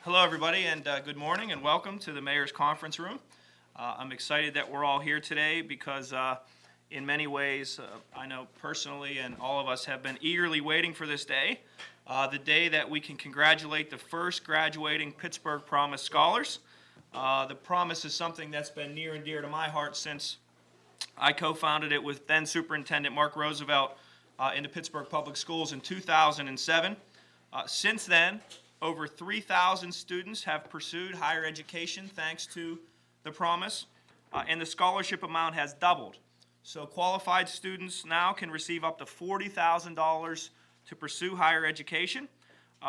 Hello, everybody, and good morning, and welcome to the Mayor's Conference Room. I'm excited that we're all here today because in many ways, I know personally and all of us have been eagerly waiting for this day, the day that we can congratulate the first graduating Pittsburgh Promise Scholars. The Promise is something that's been near and dear to my heart since I co-founded it with then Superintendent Mark Roosevelt in the Pittsburgh Public Schools in 2007. Since then, over 3,000 students have pursued higher education thanks to the Promise, and the scholarship amount has doubled. So qualified students now can receive up to $40,000 to pursue higher education.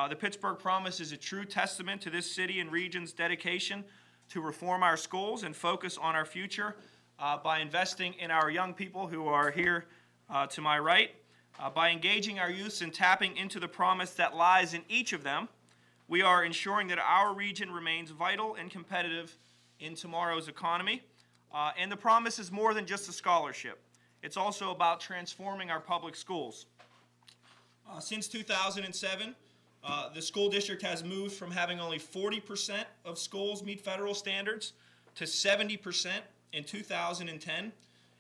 The Pittsburgh Promise is a true testament to this city and region's dedication to reform our schools and focus on our future by investing in our young people who are here to my right. By engaging our youths and tapping into the promise that lies in each of them, we are ensuring that our region remains vital and competitive in tomorrow's economy. And the Promise is more than just a scholarship. It's also about transforming our public schools. Since 2007, the school district has moved from having only 40% of schools meet federal standards to 70% in 2010.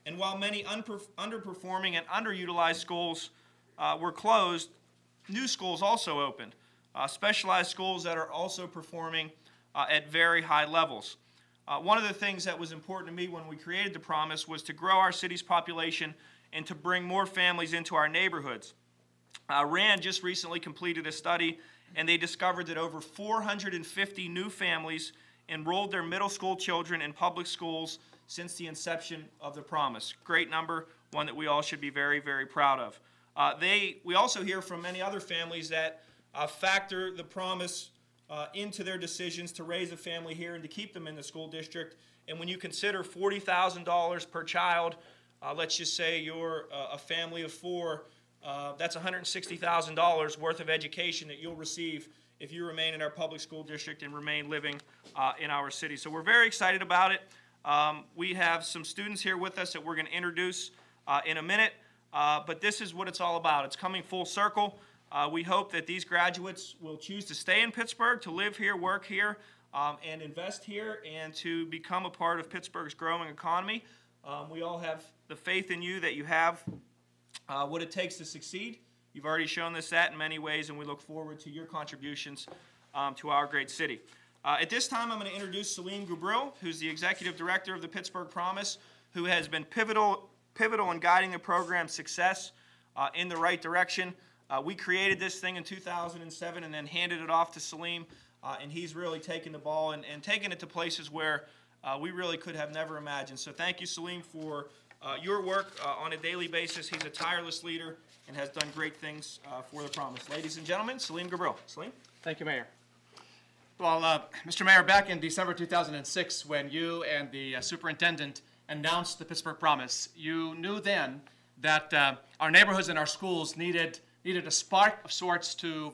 And while many underperforming and underutilized schools were closed, new schools also opened, specialized schools that are also performing at very high levels. One of the things that was important to me when we created the Promise was to grow our city's population and to bring more families into our neighborhoods. RAND just recently completed a study, and they discovered that over 450 new families enrolled their middle school children in public schools since the inception of the Promise. Great number, one that we all should be very, very proud of. We also hear from many other families that factor the Promise into their decisions to raise a family here and to keep them in the school district. And when you consider $40,000 per child, let's just say you're a family of four, that's $160,000 worth of education that you'll receive if you remain in our public school district and remain living in our city. So we're very excited about it. We have some students here with us that we're going to introduce in a minute, but this is what it's all about. It's coming full circle. We hope that these graduates will choose to stay in Pittsburgh, to live here, work here, and invest here, and to become a part of Pittsburgh's growing economy. We all have the faith in you that you have what it takes to succeed. You've already shown us that in many ways, and we look forward to your contributions to our great city. At this time, I'm going to introduce Salim Gubril, who's the Executive Director of the Pittsburgh Promise, who has been pivotal in guiding the program's success in the right direction. We created this thing in 2007 and then handed it off to Salim, and he's really taken the ball and taken it to places where we really could have never imagined. So thank you, Salim, for your work on a daily basis. He's a tireless leader and has done great things for the Promise. Ladies and gentlemen, Salim Gubril. Salim? Thank you, Mayor. Well, Mr. Mayor, back in December 2006, when you and the superintendent announced the Pittsburgh Promise, you knew then that our neighborhoods and our schools needed a spark of sorts to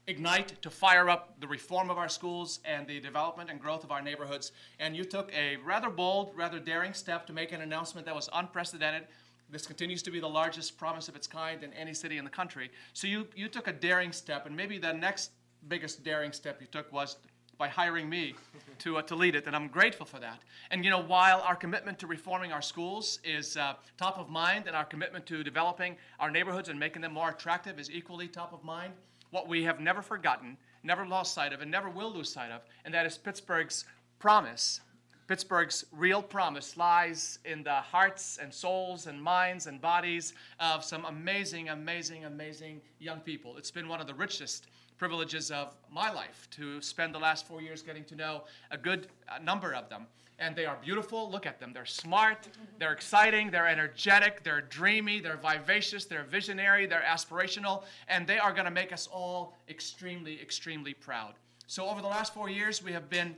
ignite, to fire up the reform of our schools and the development and growth of our neighborhoods. And you took a rather bold, rather daring step to make an announcement that was unprecedented. This continues to be the largest promise of its kind in any city in the country. So you took a daring step, and maybe the next biggest daring step you took was by hiring me to lead it, and I'm grateful for that. And you know, while our commitment to reforming our schools is top of mind, and our commitment to developing our neighborhoods and making them more attractive is equally top of mind, what we have never forgotten, never lost sight of, and never will lose sight of, and that is Pittsburgh's promise. Pittsburgh's real promise lies in the hearts and souls and minds and bodies of some amazing, amazing, amazing young people. It's been one of the richest privileges of my life to spend the last 4 years getting to know a good number of them. And they are beautiful. Look at them. They're smart, they're exciting, they're energetic, they're dreamy, they're vivacious, they're visionary, they're aspirational, and they are going to make us all extremely, extremely proud. So over the last 4 years, we have been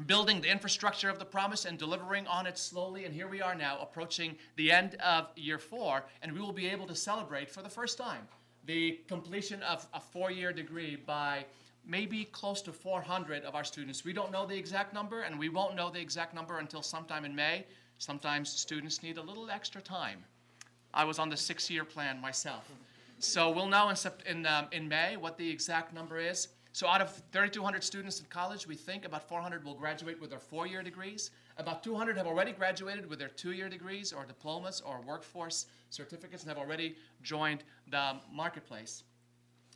building the infrastructure of the Promise and delivering on it slowly, and here we are now approaching the end of year 4, and we will be able to celebrate for the first time the completion of a 4-year degree by maybe close to 400 of our students. We don't know the exact number, and we won't know the exact number until sometime in May. Sometimes students need a little extra time. I was on the 6-year plan myself. So we'll know in May what the exact number is. So out of 3,200 students in college, we think about 400 will graduate with their 4-year degrees. About 200 have already graduated with their 2-year degrees or diplomas or workforce certificates and have already joined the marketplace.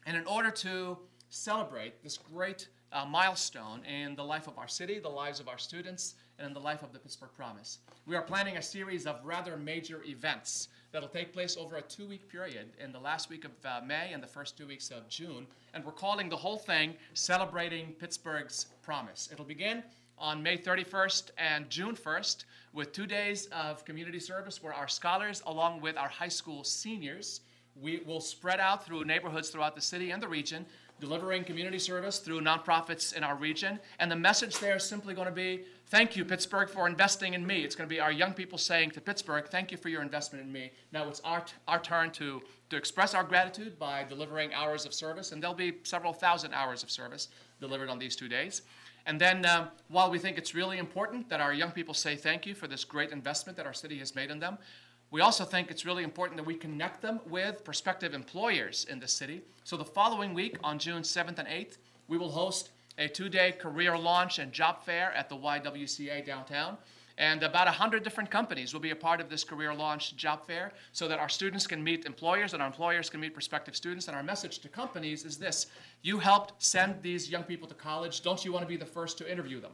And in order to celebrate this great milestone in the life of our city, the lives of our students, and in the life of the Pittsburgh Promise, we are planning a series of rather major events that will take place over a 2-week period in the last week of May and the first 2 weeks of June. And we're calling the whole thing Celebrating Pittsburgh's Promise. It'll begin on May 31st and June 1st with 2 days of community service where our scholars, along with our high school seniors, we will spread out through neighborhoods throughout the city and the region, delivering community service through nonprofits in our region. And the message there is simply going to be, thank you, Pittsburgh, for investing in me. It's going to be our young people saying to Pittsburgh, thank you for your investment in me. Now it's our turn to express our gratitude by delivering hours of service, and there'll be several thousand hours of service delivered on these 2 days. And then while we think it's really important that our young people say thank you for this great investment that our city has made in them, we also think it's really important that we connect them with prospective employers in the city. So the following week, on June 7th and 8th, we will host a 2-day career launch and job fair at the YWCA downtown. And about 100 different companies will be a part of this career launch job fair so that our students can meet employers and our employers can meet prospective students. And our message to companies is this: you helped send these young people to college. Don't you want to be the first to interview them?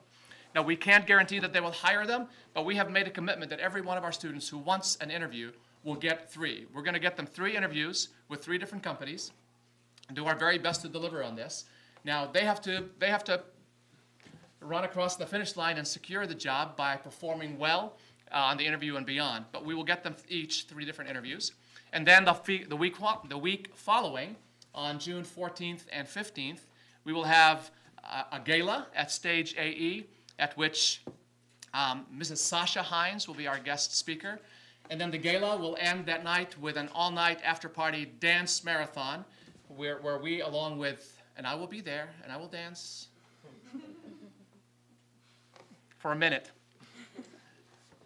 Now, we can't guarantee that they will hire them, but we have made a commitment that every one of our students who wants an interview will get 3. We're going to get them 3 interviews with 3 different companies and do our very best to deliver on this. Now, they have to run across the finish line and secure the job by performing well on the interview and beyond. But we will get them each 3 different interviews. And then the week following, on June 14th and 15th, we will have a gala at Stage AE, at which Mrs. Sasha Hines will be our guest speaker. And then the gala will end that night with an all-night after-party dance marathon where we, along with, and I will be there, and I will dance for a minute.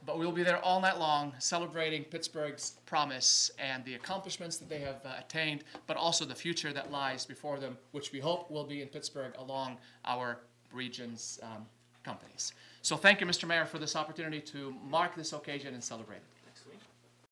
But we will be there all night long celebrating Pittsburgh's promise and the accomplishments that they have attained, but also the future that lies before them, which we hope will be in Pittsburgh along our region's companies. So thank you, Mr. Mayor, for this opportunity to mark this occasion and celebrate it.